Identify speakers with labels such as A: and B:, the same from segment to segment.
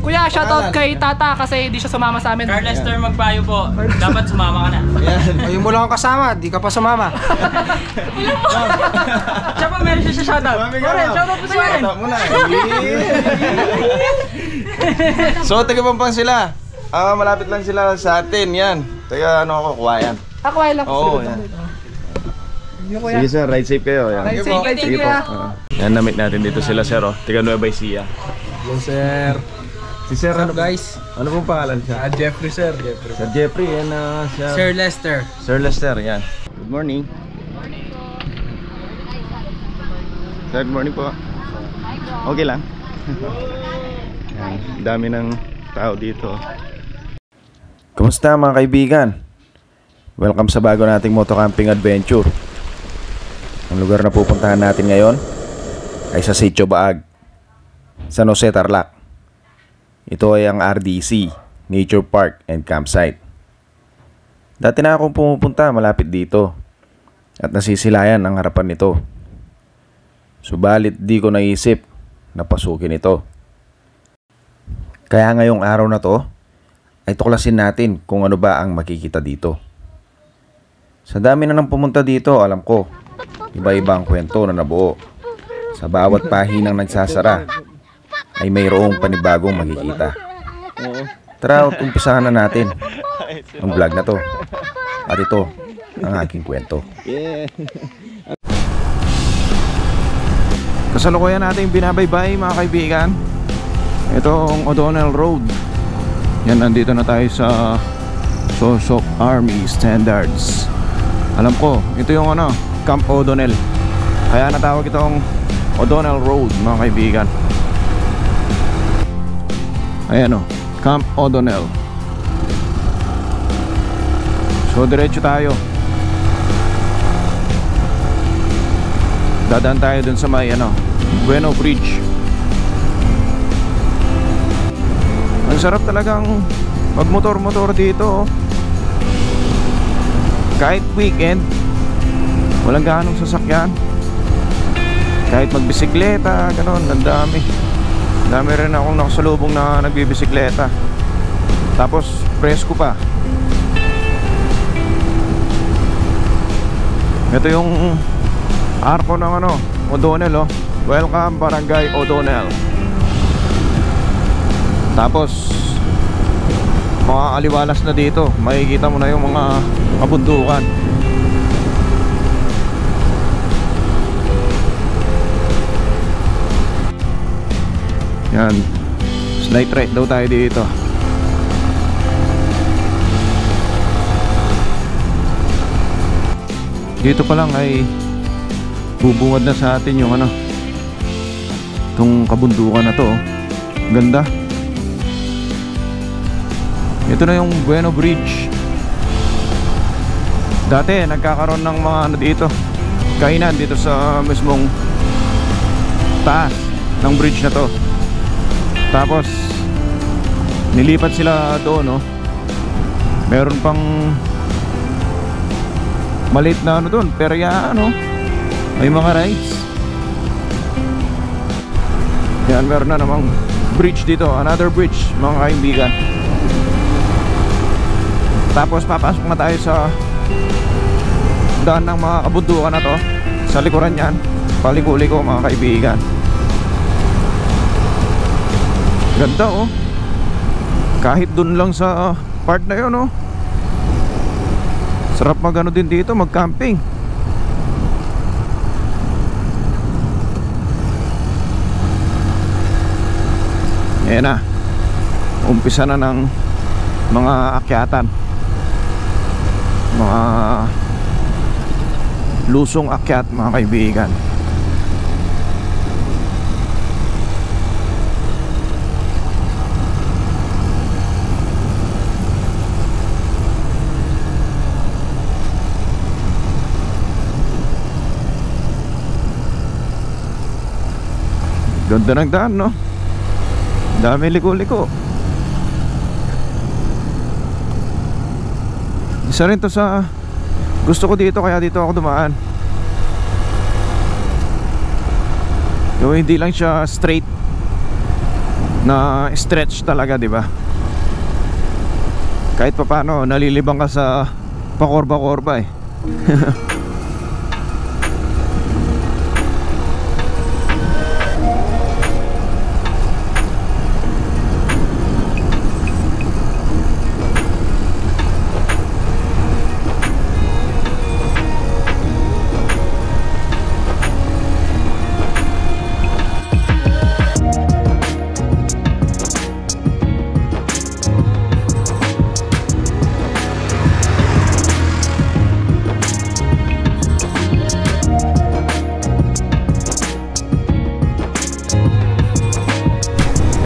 A: Kuya, shoutout kay Tata kasi di siya sumama sa amin.
B: Carl Lester magpayo po. Dapat sumama ka na.
C: Ayun mo lang ang kasama, di ka pa sumama.
B: Siya pa meron siya sa shoutout. Oren, shoutout po sa akin.
D: So, taga-Pampang sila. Malapit lang sila sa atin, yan. Taga ano ako, kuwayan.
A: Ako ay lang po.
D: Oo, yan. Sige sir, ride safe kayo. Yan.
A: Ride safe, ride safe kuya.
D: Yan, na-meet natin dito sila sir, oh. Taga Nueva Ecija.
C: Yes, sir.
D: Si sir, ano
C: guys?
D: Ano pong pangalan siya?
C: Jeffrey, sir.
D: Sir Jeffrey, yan siya.
C: Sir Lester.
D: Sir Lester, yan. Good morning. Sir, good morning po. Okay lang. Yan, dami ng tao dito. Kumusta mga kaibigan? Welcome sa bago nating motocamping adventure. Ang lugar na pupuntahan natin ngayon ay sa Sitio Baag, San Jose, Tarlac. Ito ay ang RDC, Nature Park and Campsite. Dati na akong pumupunta malapit dito at nasisilayan ang harapan nito. Subalit di ko naisip na pasukin ito. Kaya ngayong araw na to ay tuklasin natin kung ano ba ang makikita dito. Sa dami na nang pumunta dito, alam ko, iba-iba ang kwento na nabuo. Sa bawat pahinang nagsasara ay mayroong panibagong makikita. Tara, umpisahan na natin ang vlog na to. At ito ang aking kwento. Kasalukuyan natin binabaybay mga kaibigan. Ito ang O'Donnell Road. Yan, nandito na tayo sa Sosok Army Standards. Alam ko, ito yung Camp O'Donnell. Kaya natawag itong O'Donnell Road mga kaibigan. Ayan Camp O'Donnell. So diretso tayo. Dadaan tayo dun sa may Bueno Bridge. Ang sarap talagang magmotor-motor dito. Kahit weekend, walang ganong sasakyan. Kahit magbisikleta, ganon, ang dami. Dami rin akong nakasalubong na nagbibisikleta. Tapos presko pa. Ito yung arko ng O'Donnell, Welcome Barangay O'Donnell. Tapos mga aliwalas na dito, makikita mo na yung mga kabundukan. Yan, night ride daw tayo dito. Dito pa lang ay bubungad na sa atin yung itong kabundukan na to. Ganda. Ito na yung Bueno Bridge. Dati nagkakaroon ng mga dito, kainan dito sa mismong taas ng bridge na to. Tapos nilipat sila doon, meron pang maliit na doon, pero may mga rides. Yan, meron na namang bridge dito, another bridge mga kaibigan. Tapos papasok na tayo sa daan ng mga kabundukan na to. Sa likuran yan, paliko-liko mga kaibigan. Ganda kahit dun lang sa part na yun sarap magano din dito, mag-camping. Ayan na, umpisa na ng mga akyatan, mga lusong akyat mga kaibigan. Ganda ng daan, dami liko-liko. Isa rin to sa gusto ko dito, kaya dito ako dumaan. Yung hindi lang siya straight, na stretch talaga, di ba? Kahit pa paano nalilibang ka sa pakorba-korba eh.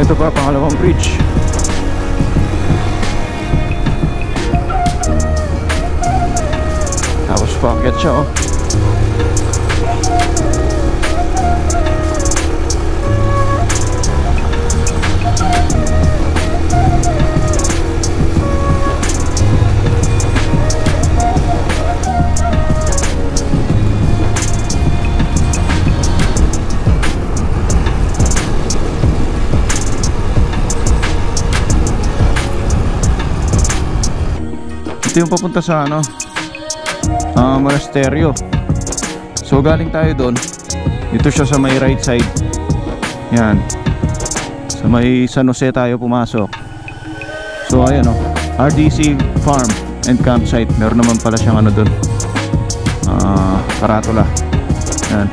D: Ito pa, pangalawang bridge. Tapos paakyat siya oh. Ito yung papunta sa ano, monasteryo. So galing tayo doon. Dito siya sa may right side. Yan. Sa may San Jose tayo pumasok. So ayan o, RDC Farm and Campsite. Meron naman pala siyang ano doon, karatula. Yan.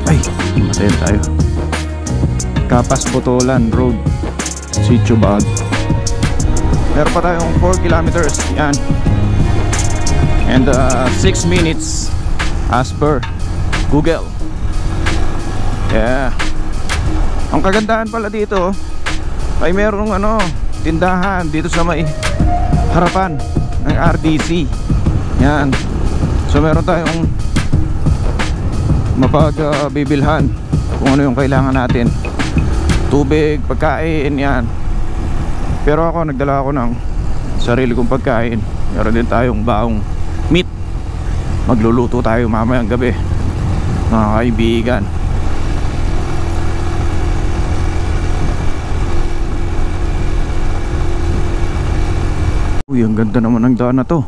D: Ay, matayin tayo. Kapas Botolan Road, Sitio Baag. Meron pa tayong 4 kilometers. Yan. And 6 minutes as per Google. Yeah. Ang kagandahan pala dito ay merong ano, tindahan dito sa may harapan ng RDC. Yan. So meron tayong mapagbibilhan kung ano yung kailangan natin. Tubig, pagkain, yan. Pero ako, nagdala ako ng sarili kong pagkain. Meron din tayong baong meat. Magluluto tayo mamayang gabi, mga kaibigan. Uy, ang ganda naman ng daan na to.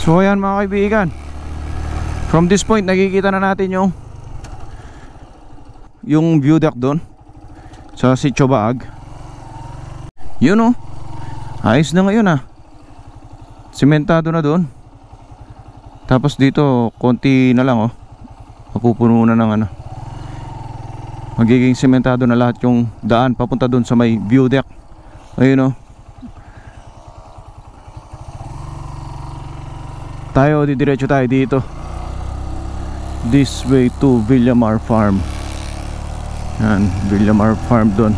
D: So ayan mga kaibigan, from this point nakikita na natin yung view deck doon sa Sitio Baag. Yun oh, ayos na ngayon ah. Sementado na doon. Tapos dito konti na lang oh, mapupuno na ng ano, magiging sementado na lahat yung daan papunta doon sa may view deck. Ayun oh. Tayo, didiretso tayo dito. This way to Villamar Farm. Yan, Villamar Farm doon.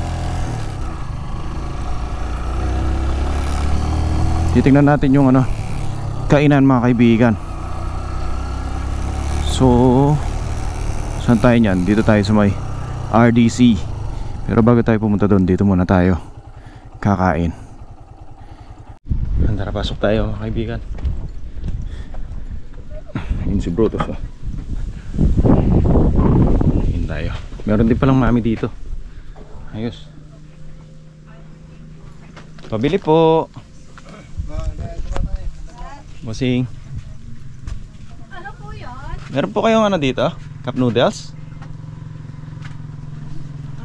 D: Titingnan natin yung ano, kainan mga kaibigan. So saan tayo nyan? Dito tayo sa may RDC. Pero bago tayo pumunta doon, dito muna tayo kakain. Tara, pasok tayo mga kaibigan. Yun si Brotos oh. Yun tayo. Meron din palang mami dito. Ayos. Pabili po. Bossing.
E: Ano po yun?
D: Meron po kayong ano dito? Cup noodles?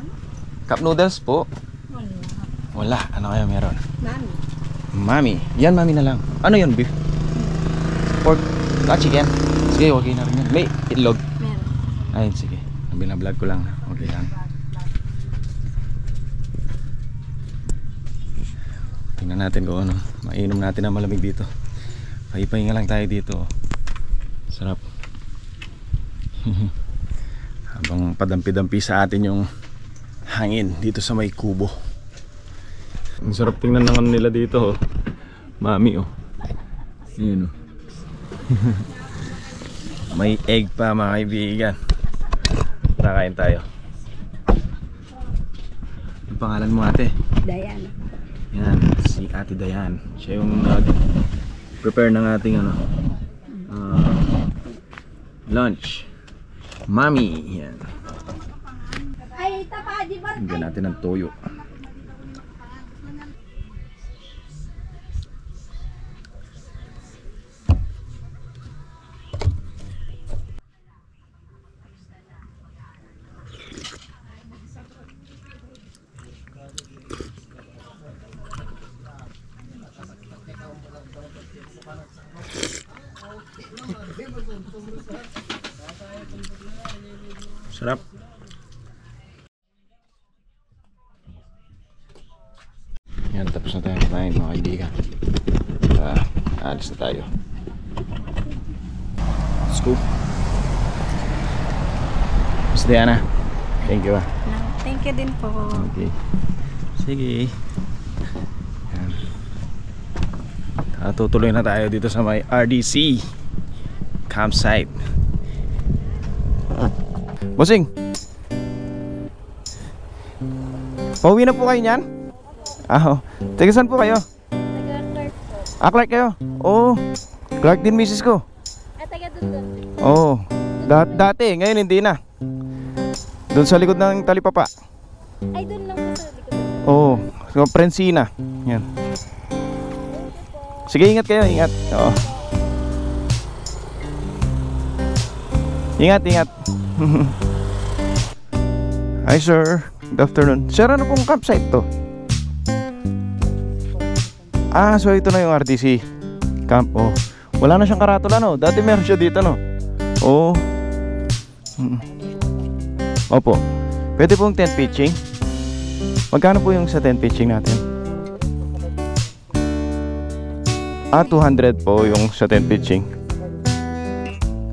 E: Ano?
D: Cup noodles po?
E: Wala.
D: Wala. Ano kaya meron?
E: Nani?
D: Mami. Yan, mami na lang. Ano yun, beef? Pork? Chicken? Sige, okay na rin yan. May itlog?
E: Meron.
D: Ayun, sige. Binablog ko lang. Okay lang. Tingnan natin kung ano. Mainom natin ang malamig dito. Pahipahinga lang tayo dito. Sarap. Habang padampi-dampi sa atin yung hangin dito sa may kubo. Ang sarap tingnan ng ano nila dito. Mami, oh. Yun, oh. May egg pa, mga kaibigan. Nakain tayo. Ang pangalan mo, ate?
E: Diana.
D: Yan, si Ate Dayan. Siya yung prepare ng ating ano, lunch. Mami, yan.
E: Ay, tapa, di ba?
D: Hinggan natin ng toyo. Sarap. Yan, tapos na tayo kumain, mga kaibigan. Alis na tayo. Let's go. Miss Diana, thank you.
E: Thank you din po.
D: Okay. Sige. Yan. Tutuloy na tayo dito sa may RDC campsite. Bossing, pauwi na po kayo niyan? Ah, oh. Taga saan po kayo?
E: Taga-Clark po.
D: Ah, Clark kayo? Oo. Clark din misis ko.
E: Taga doon.
D: Oo. Dati, ngayon hindi na. Doon sa likod ng talipapa.
E: Ay, doon lang po sa likod.
D: Oo. So, Prensina. Yan. Sige, ingat kayo, ingat. Oo. Ingat, ingat. Hi sir, good afternoon. Sir, ano pong campsite to? Ah, so ito na yung RDC camp. Oh, wala na siyang karatula, no? Dati meron siya dito, no? Oh. Opo. Pwede pong tent pitching. Magkano po yung sa tent pitching natin? Ah, 200 po yung sa tent pitching.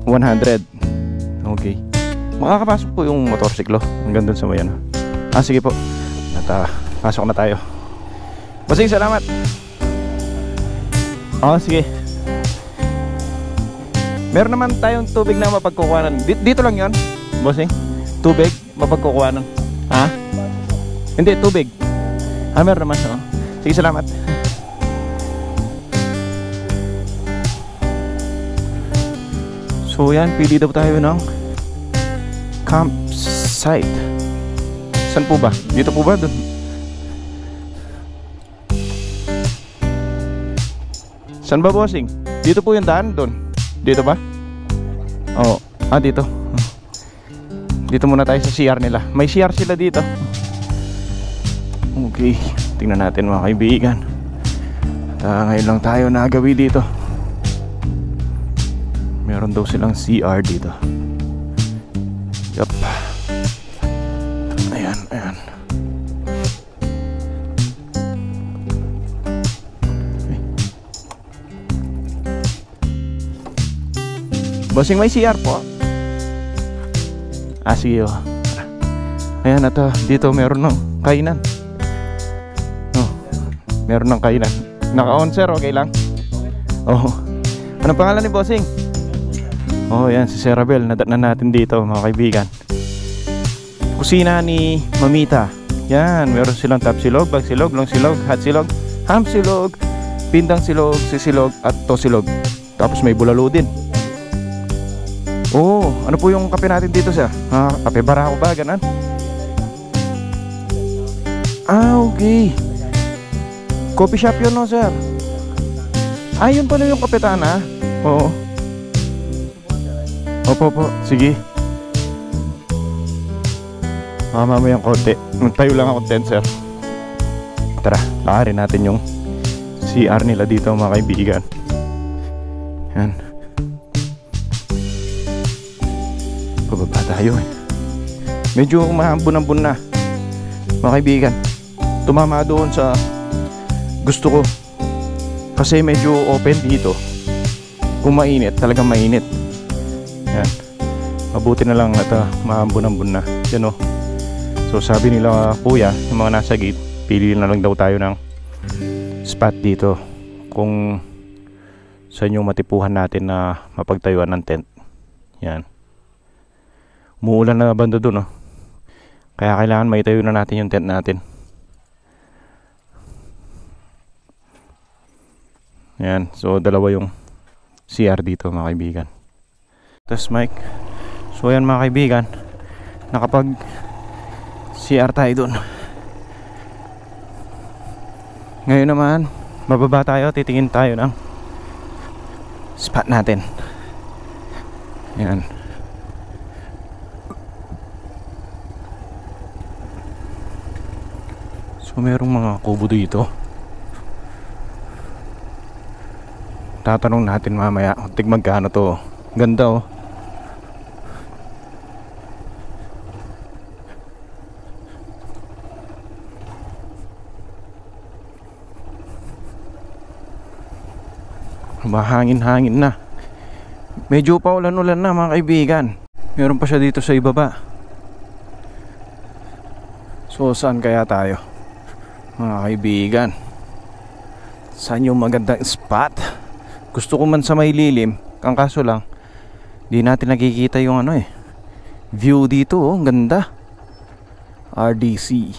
D: 100. Okay. Makakapasok po yung motorsiklo hanggang dun sa may ano. Ah, sige po. Pasok na tayo. Bossing, salamat. Oh, sige. Meron naman tayong tubig na mapagkukuhanan. Dito lang yon, bossing. Tubig, mapagkukuhanan. Ha? Hindi, tubig. Ah, meron naman. Oh. Sige, salamat. So yan, pili daw tayo ng campsite. Saan po ba? Dito po ba? Doon? Saan ba, bossing? Dito po yung daan, doon. Dito ba? Oo. Ah, dito. Dito muna tayo sa CR nila. May CR sila dito. Okay. Tingnan natin, mga kaibigan. At ngayon lang tayo nagawi dito. Meron daw silang CR dito. Yup. Ayan, ayan. Okay. Bossing, may CR po. Ah, sige, oh. Ayan, ito. Dito meron ng kainan. Oh, meron ng kainan. Naka-on, sir. Okay lang? Oh. Anong pangalan ni bossing? Oh, yan, si Serabel. Nadat na natin dito, mga kaibigan. Kusina ni Mamita. Yan, meron silang top silog, bag silog, long silog, hot silog, ham silog, pindang silog, sisilog, at tosilog. Tapos may bulalo din. Oh, ano po yung kape natin dito, sir? Ah, kape barako ba? Ganon? Ah, okay. Coffee shop yun, no, sir? Ah, yun pala yung kapitana. Oo. Opo po, sige. Mamayang konti. Magtayo lang ako 10, sir. Tara, lakarin natin yung CR nila dito mga kaibigan. Yan. Pababa tayo eh. Medyo mahambon-ambon na mga kaibigan. Tumama doon sa gusto ko kasi medyo open dito. Kung mainit, talagang mainit. Yan. Mabuti na lang at mahambon-ambon na. Yan o. So sabi nila kuya, yung mga nasa gate, pili na lang daw tayo ng spot dito kung saan yung matipuhan natin na mapagtayuan ng tent. Yan. Umuulan na banda dun oh. Kaya kailangan maitayo na natin yung tent natin. Yan. So dalawa yung CR dito mga kaibigan. Test mic. So yan mga kaibigan, nakapag CR tayo dun. Ngayon naman bababa tayo, titingin tayo ng spot natin. Yan. So merong mga kubo dito. Tatanong natin mamaya tig magkano to. Ganda oh. Mahangin-hangin na. Medyo pa ulan-ulan na mga kaibigan. Meron pa siya dito sa ibaba. So saan kaya tayo mga kaibigan? Saan yung magandang spot? Gusto ko man sa may lilim, ang kaso lang di natin nakikita yung ano eh, view dito oh, ganda. RDC.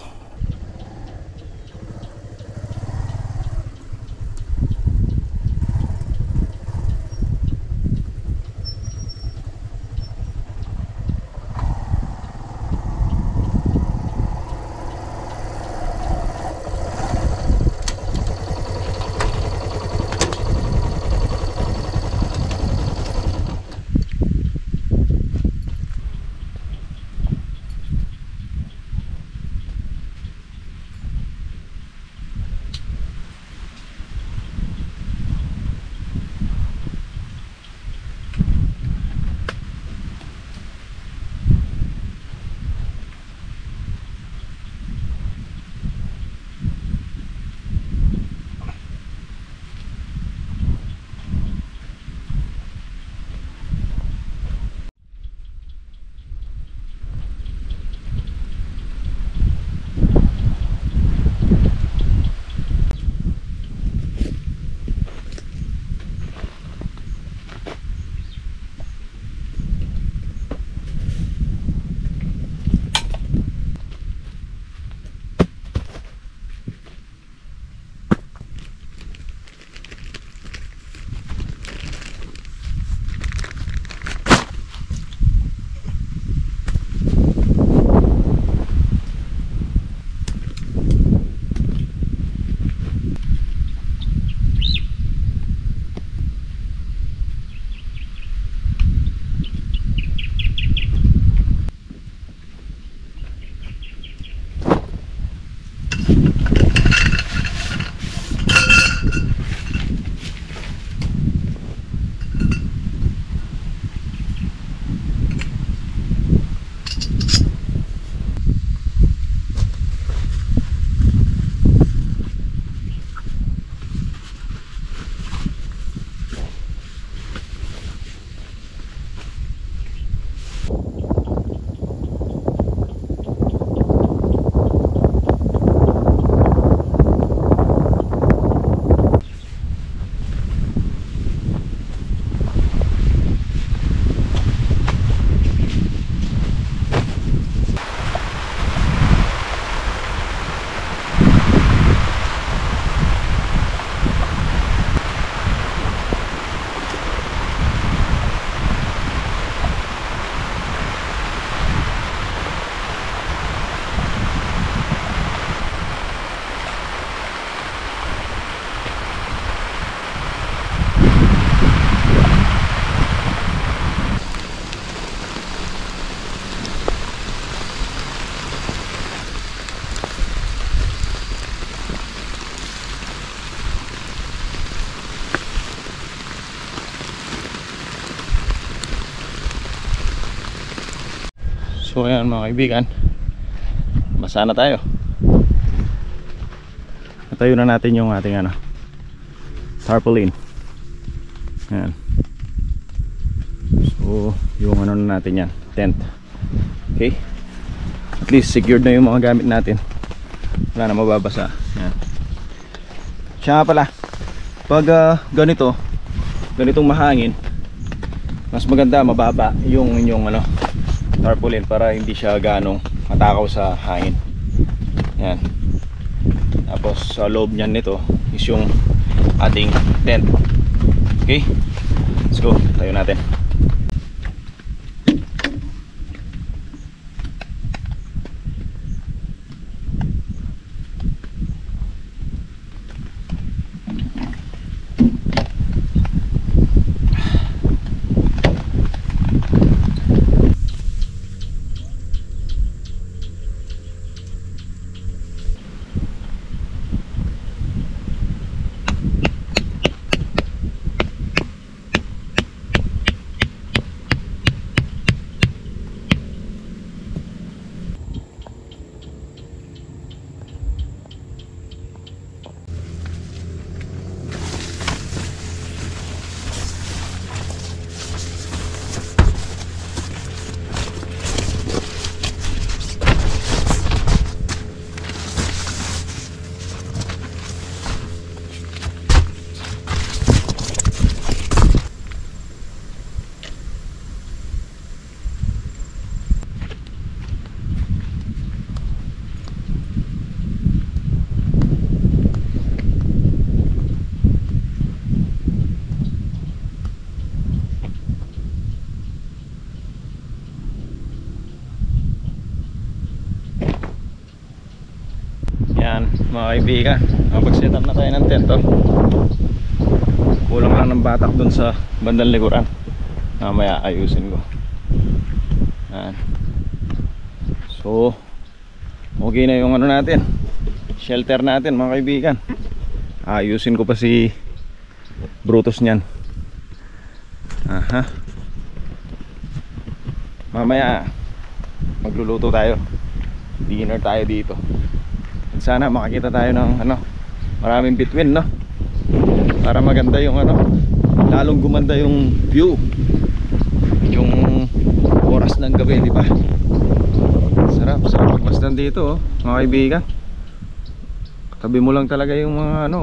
D: So ayan mga kaibigan, basa na tayo. Natayo na natin yung ating tarpaulin. Ayan. So yung na natin yan, tent. Okay, at least secured na yung mga gamit natin, wala na mababasa. Ayan. Siya nga pala, pag ganitong mahangin, mas maganda mababa yung inyong tarpaulin para hindi siya ganong matakaw sa hangin. Yan. Tapos sa loob niyan nito is yung ating tent. Okay, let's go, tayo natin. Mga kaibigan, makapag-set up na tayo ng tent. Kulang lang ng batak dun sa bandang likuran, mamaya ayusin ko. Yan. So okay na yung natin, shelter natin mga kaibigan. Ayusin ko pa si Brutus nyan. Aha. Mamaya magluluto tayo, dinner tayo dito. Sana makakita tayo ng maraming bituin, no? Para maganda yung lalong gumanda yung view, yung oras ng gabi, di ba? Sarap pagmasdan dito, mga kaibigan. Katabi mo lang talaga yung mga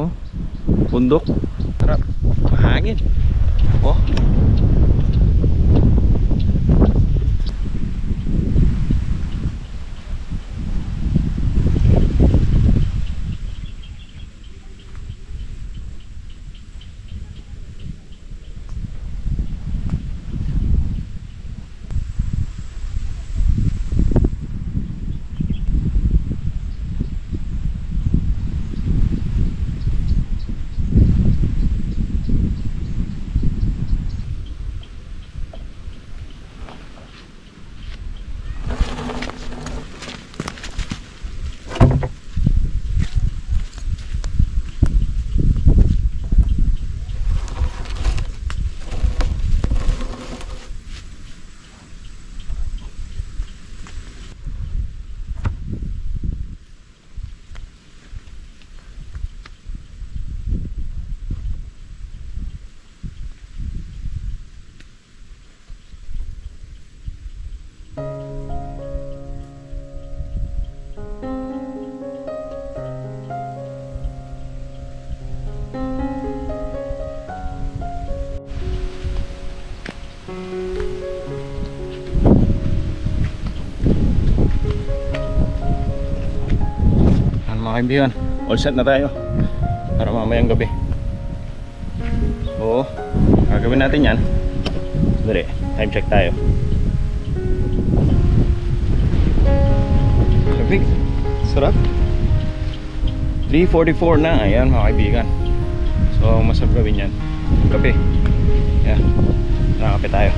D: bundok. Sarap, mahangin. Oh. Mga kaibigan, all set na tayo para mamayang gabi. So gagawin natin yan. Dali, time check tayo. Traffic, sarap. 3:44 na, ayan mga kaibigan. So masarap gawin yan, kape. Ayan, nakakape tayo.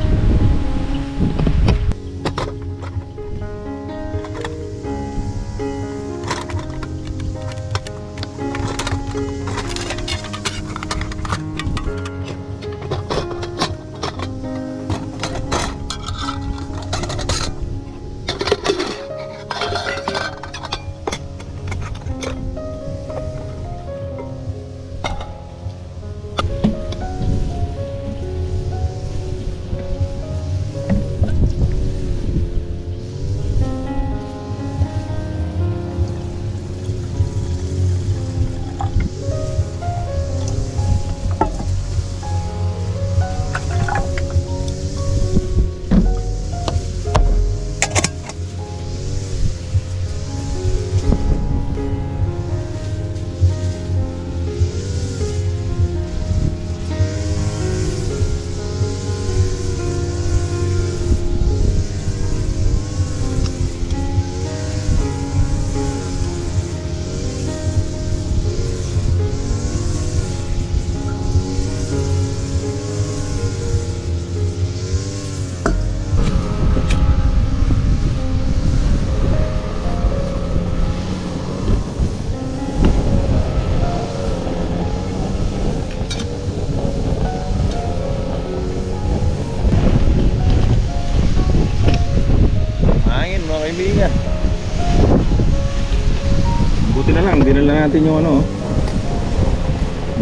D: lang, dinala natin yung ano,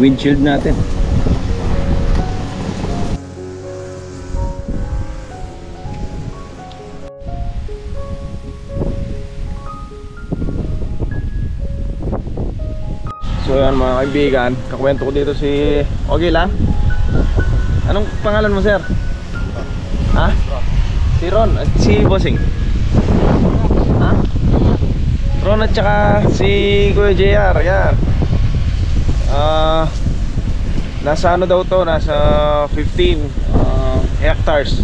D: windshield natin. So yan mga kaibigan, kakwento ko dito si okay lang? Anong pangalan mo, sir? Ha? Si Ron at si Bossing. Ha? Ron at saka si Kuya JR. Yan. Nasa ano daw to? Nasa 15 hectares.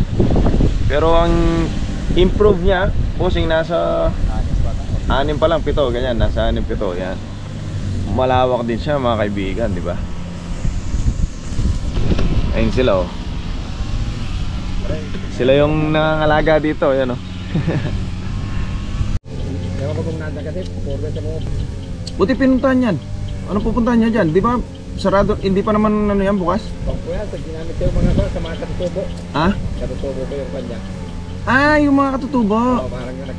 D: Pero ang improve niya, Bossing, nasa 6 pa lang, 7, ganyan. Nasa 6, 7, yan. Malawak din siya mga kaibigan, di ba? Ayun sila, oh. Sila yung nangangalaga dito, yan, oh. Buti pinuntahan yan. Ano pupuntahan niya dyan? Di ba sarado, hindi pa naman ano yan bukas?
C: Kuya, sa ginamit ko yung mga sa mga katutubo.
D: Ha?
C: Katutubo ko yung kanya.
D: Ah, yung mga katutubo.
C: Parang yung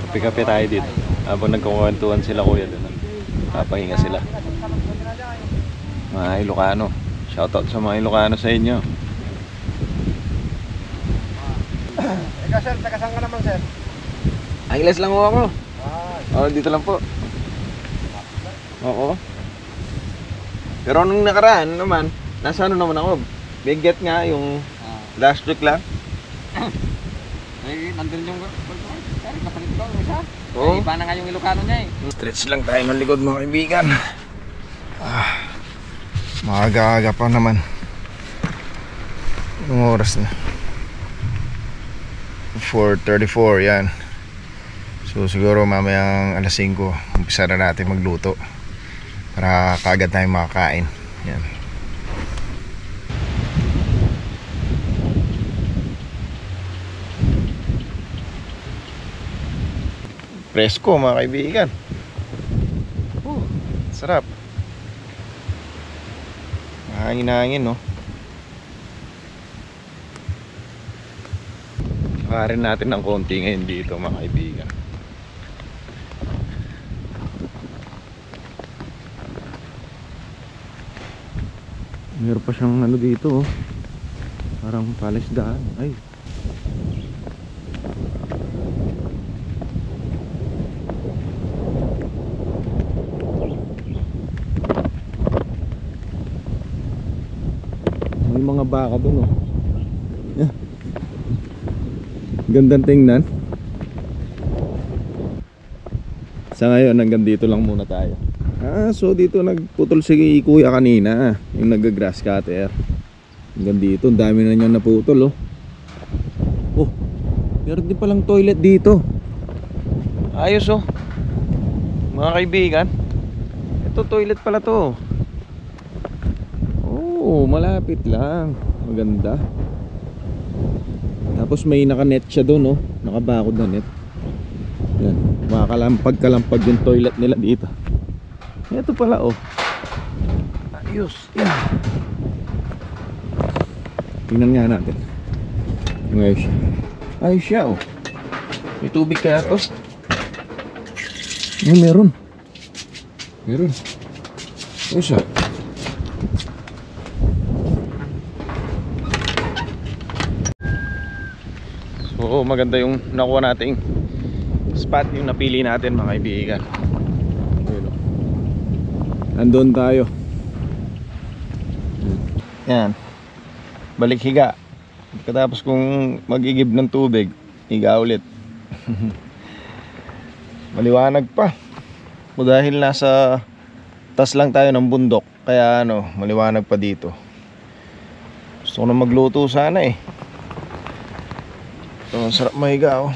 D: Kape-kape tayo dito. Habang nagkukwentuhan sila kuya doon. Papahinga sila. Mga Ilocano. Shoutout sa mga Ilocano sa inyo.
C: Teka sir, saan ka naman sir?
D: Angeles lang ho ako. Oo, dito lang po. Oo. Pero nung nakaraan naman, nasa ano naman ako? Big get nga yung last week lang.
B: Eh, nandun yung kapalit ko, isa.
D: Oo.
B: Iba na nga yung Ilocano niya eh.
D: Stretch lang tayo ng likod mga kaibigan. Maaga-aga pa naman. Anong oras na? 4:34, yan. So siguro mamayang alas 5 umpisa na natin magluto para kaagad tayong makakain. Yan. Presko mga kaibigan. Sarap. Hangin-hangin, no? Kakarin natin ng konti ngayon dito mga kaibigan. Meron pa siyang ano dito, oh. Parang palisdaan. Ay. May mga baka doon, oh. Yeah. Gandang tingnan. Sa ngayon hanggang dito lang muna tayo. So dito nagputol si kuya kanina, yung nag-grass cutter. Hanggang dito, ang dami na niya naputol, oh. Oh, meron din palang toilet dito. Ayos, oh. Mga kaibigan, ito toilet pala to. Oh, malapit lang. Maganda. Tapos may naka-net siya doon, oh. Nakabakod na net. Yan, makakalampag-kalampag yung toilet nila dito. Ito pala, oh. Ayos. Yan. Tingnan nga natin. Ayos siya. Ayos siya, oh. May tubig kaya to? Meron. Meron. Ayos siya. So maganda yung nakuha nating spot, yung napili natin mga kaibigan. Andun tayo. Yan. Balik higa. Katapos kung magigib ng tubig, higa ulit. Maliwanag pa. O dahil nasa tas lang tayo ng bundok, kaya ano, maliwanag pa dito. Gusto ko na magluto sana eh. So, sarap mahiga, oh.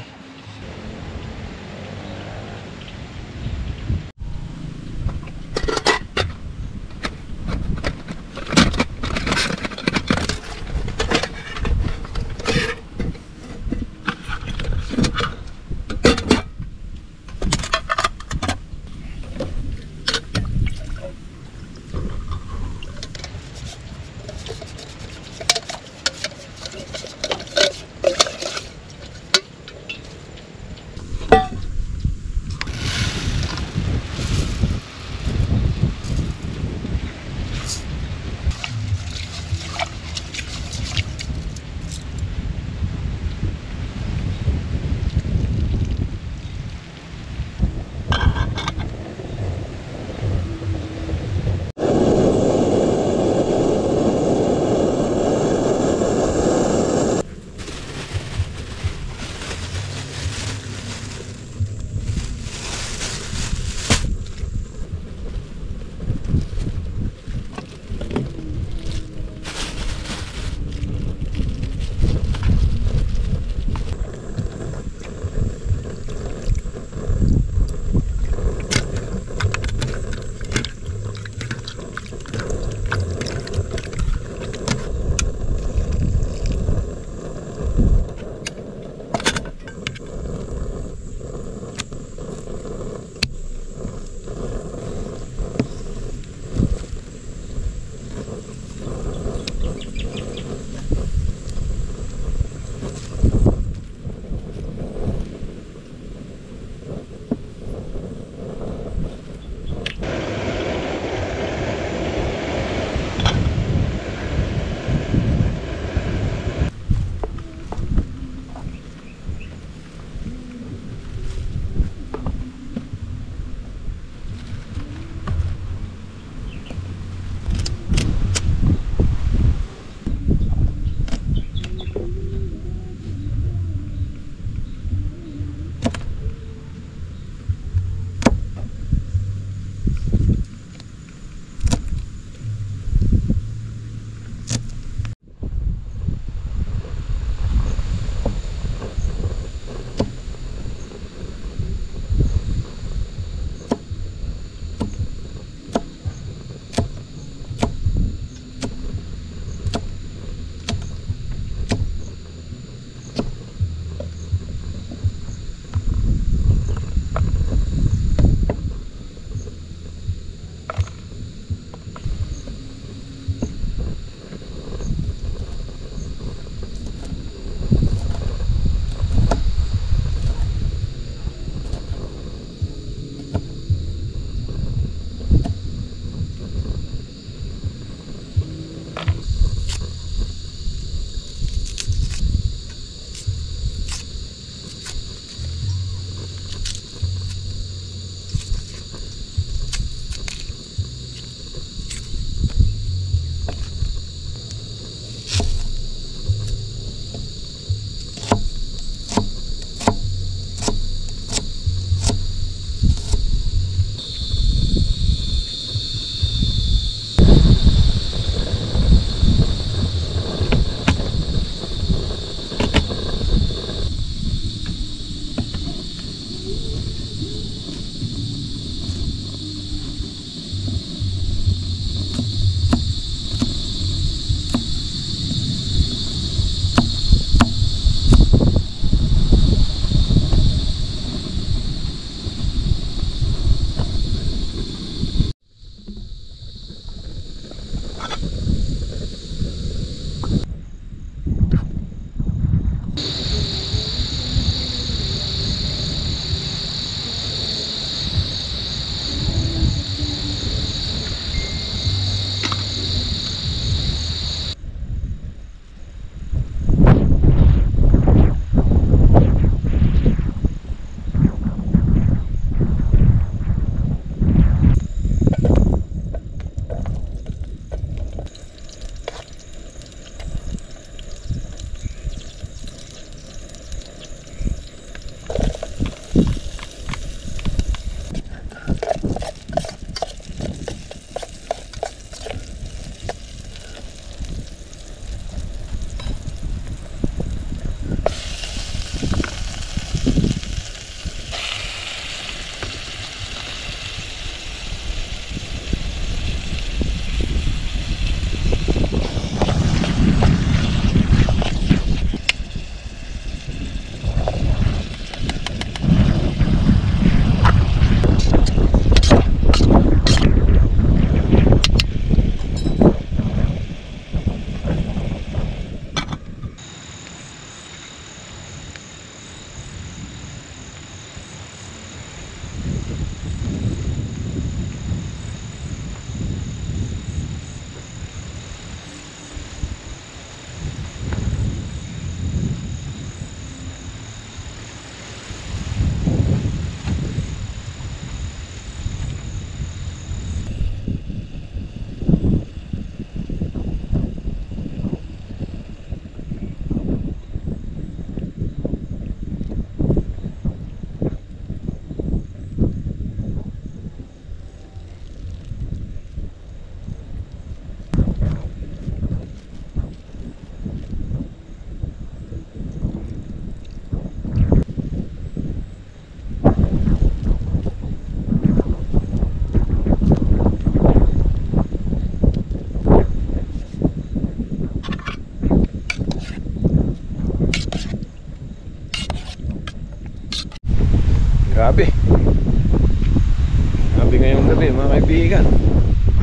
D: Grabe mga kaibigan.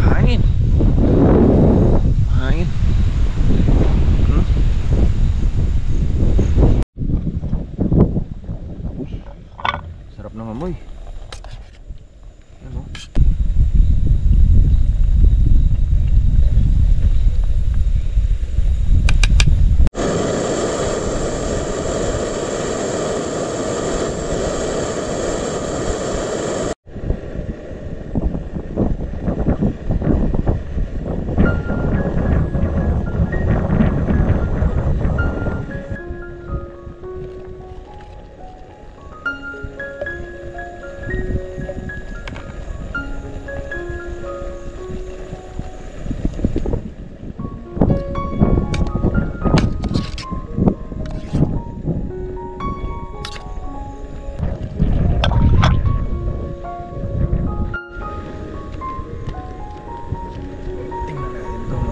D: Hangin. Hangin. Sarap ng amoy. Ano?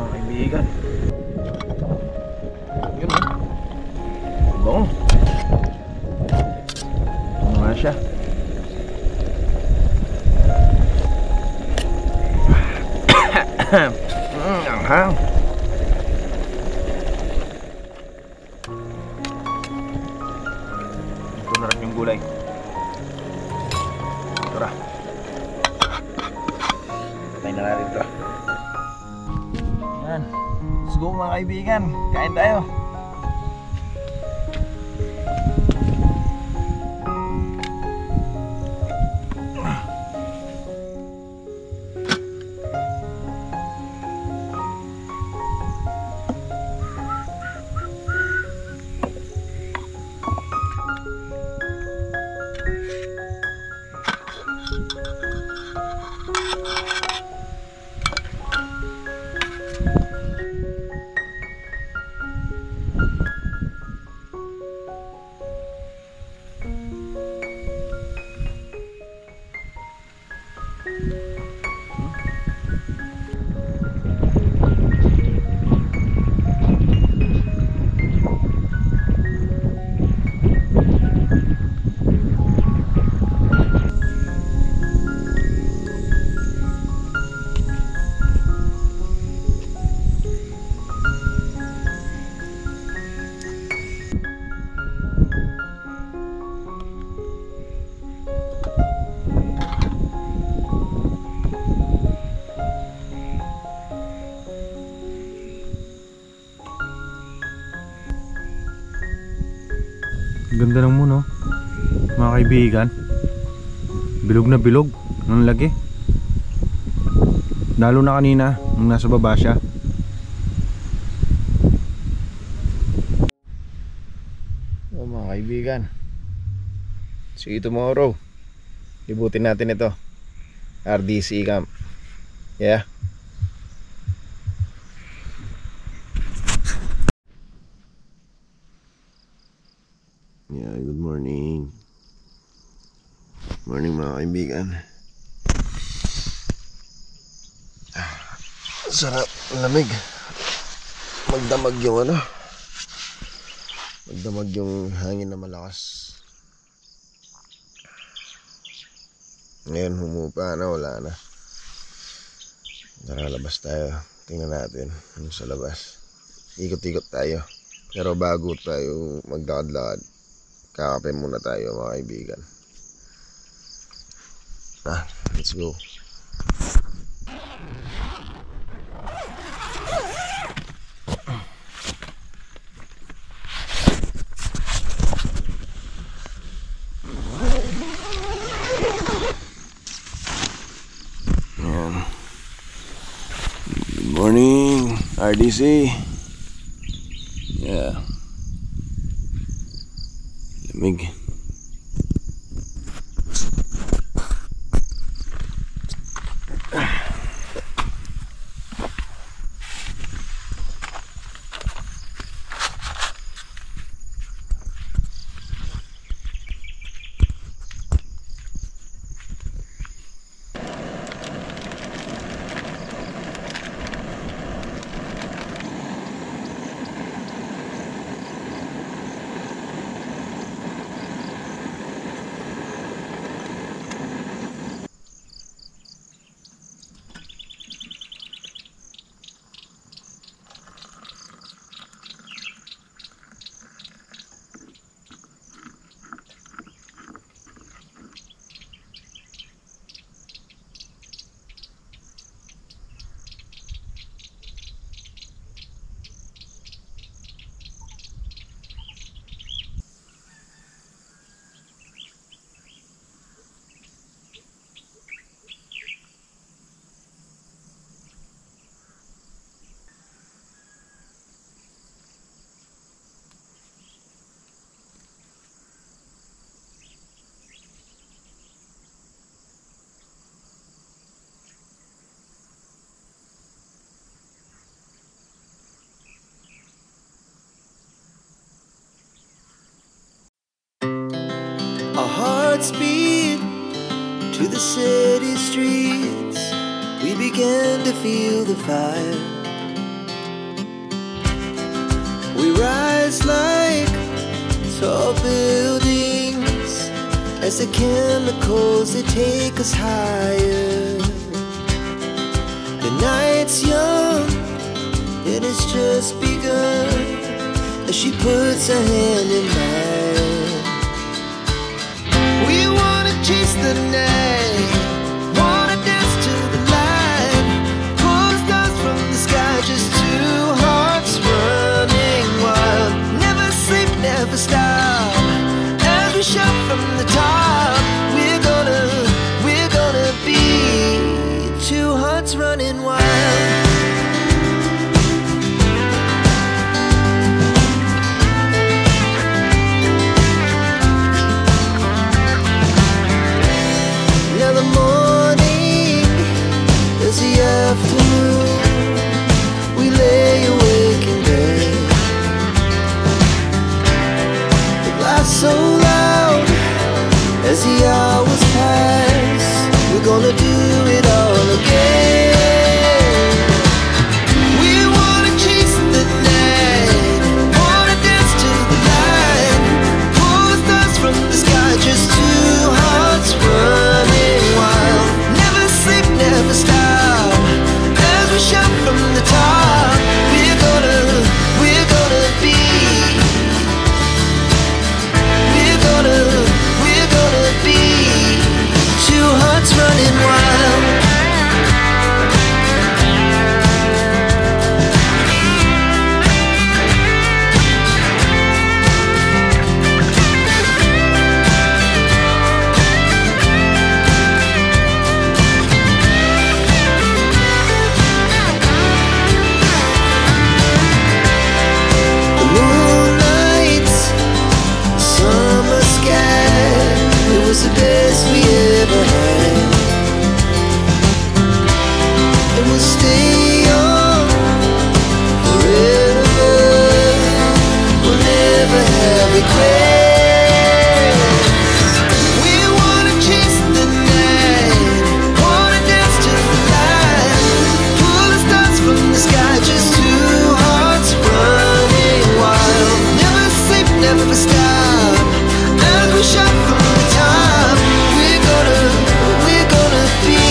D: Kaibigan. Yun o. Bango. Ano nga siya? Anghang. Ito na rin yung gulay. Tara. Patay na natin ito. Yan. Let's go mga kaibigan. Kain tayo. Ganda ng moon, no? Mga kaibigan. Bilog na bilog. Ang lagi. Lalo na kanina nung nasa baba siya. Oh, mga kaibigan. See you tomorrow. Libutin natin ito. RDC camp. Yeah. Yeah, good morning. Morning mga kaibigan. Sarap, lamig. Magdamag yung ano. Magdamag yung hangin na malakas. Ngayon humupa na, wala na. Tara, labas tayo. Tingnan natin ano sa labas. Ikot-ikot tayo. Pero bago tayo magdakad-lakad, kakape muna tayo mga kaibigan. Let's go. Ayan. Good morning, RDC. Yeah. Lamig.
F: Godspeed to the city streets. We began to feel the fire. We rise like tall buildings as the chemicals, they take us higher. The night's young and it's just begun as she puts her hand in mine. We wanna chase the night, wanna dance to the light, pull the stars from the sky, just two hearts running wild. Never sleep, never stop, as we shout from the top. We're gonna be two hearts running wild. Now the morning is the afternoon. We lay awake in bed. The laughs so loud as the hours pass. We're gonna do it all again. We wanna chase the night, wanna dance to the light, pull the stars from the sky, just two hearts running wild. Never sleep, never stop, as we shout from the top. We're gonna be, we're gonna be two hearts running wild. The moonlight, summer sky, it was the best we ever had. And we'll stay on forever. We'll never have regrets. We wanna chase the night, wanna dance to the light, pull the stars from the sky, just two hearts running wild. Never sleep, never stop, as we shout from the top. We're gonna be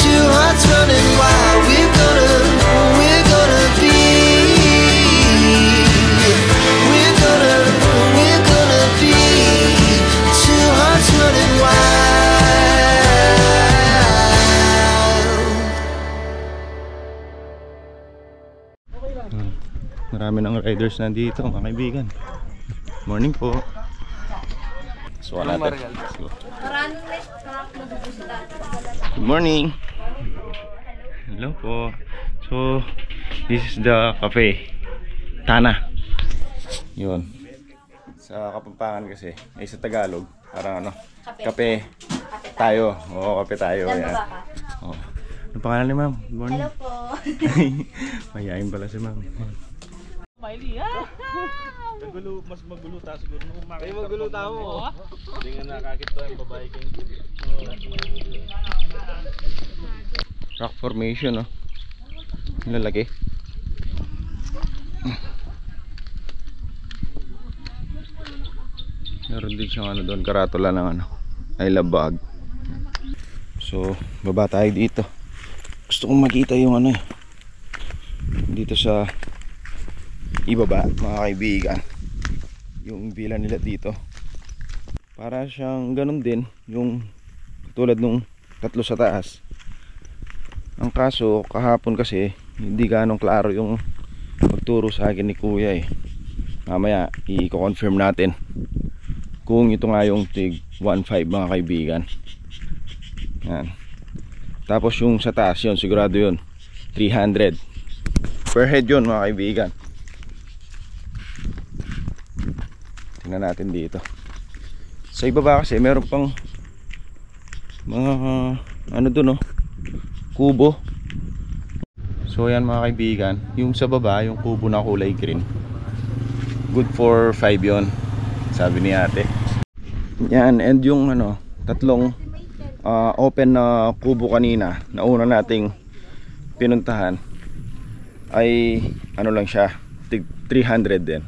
F: two hearts running wild. We're gonna be, we're gonna be two hearts running wild.
D: Marami ng riders nandito, mga kaibigan. Morning po. So natin. Let's go. Good morning. Hello po. So this is the cafe Tana. Yun. Sa Kapampangan kasi, ay sa Tagalog, parang ano, kape tayo. Oo, kape tayo. Yan. Oh. Ano pangalan ni ma'am? Good morning.
E: Hello po.
D: Mayayain pala si ma'am.
A: Miley, ah!
G: Magulo, mas magulo ta siguro nung makita.
C: Ay, magulo tao mo.
G: Hindi nga nakakita yung babae kang.
D: Rock formation, oh. Lalaki. Meron din siyang ano doon, karatula ng ano, I love bag. So, baba tayo dito. Gusto kong makita yung ano eh, dito sa ibaba, mga kaibigan, yung villa nila dito. Para siyang ganun din, yung katulad nung tatlo sa taas. Ang kaso, kahapon kasi hindi ganong klaro yung magturo sa akin ni kuya eh. Mamaya i-confirm natin kung ito nga yung tig 1.5, mga kaibigan. Yan. Tapos yung sa taas yun, sigurado yun 300 per head yun, mga kaibigan. Tingnan natin dito. Sa ibaba kasi meron pang mga ano dun, oh, kubo. So yan, mga kaibigan, yung sa baba, yung kubo na kulay green, good for 5 yon, sabi ni ate. Yan, and yung ano, tatlong open na kubo kanina na una nating pinuntahan ay ano lang siya, 300 din.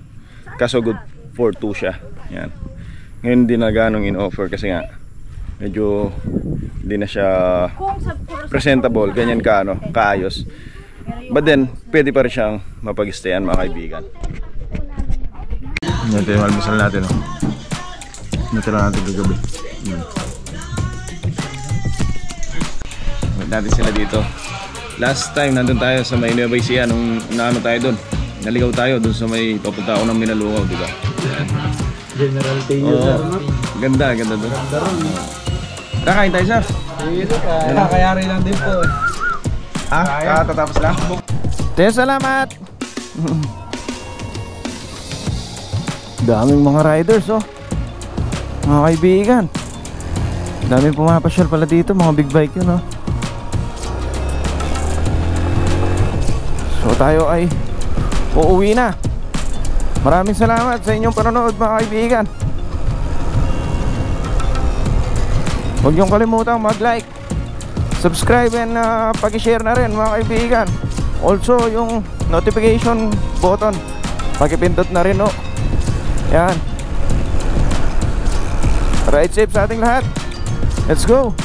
D: Kaso good for 2 siya. Yan. Ngayon hindi na ganong in-offer kasi nga medyo hindi na siya presentable, ganyan ka ano, kaayos. But then, pwede pa rin siyang mapag-stayan mga kaibigan. Ito yung almusal natin, oh. Natira natin kagabi. Wait natin sila dito. Last time nandun tayo sa may Nueva Ecija nung naano tayo doon. Naligaw tayo doon sa may papunta ako ng Minalugaw, diba? Yan.
C: General Teo.
D: Ganda, ganda doon. Kakain tayo, sir?
C: Kakayari lang din po.
D: Katatapos lang. Tayo, salamat! Daming mga riders, oh. Mga kaibigan, daming pumapasyal pala dito, mga big bike yun, oh. So tayo ay uuwi na. Maraming salamat sa inyong panonood mga kaibigan. Huwag niyong kalimutang mag-like, subscribe, and pag-share na rin mga kaibigan. Also yung notification button, pakipindot na rin, oh. Yan. Ride safe sa ating lahat. Let's go.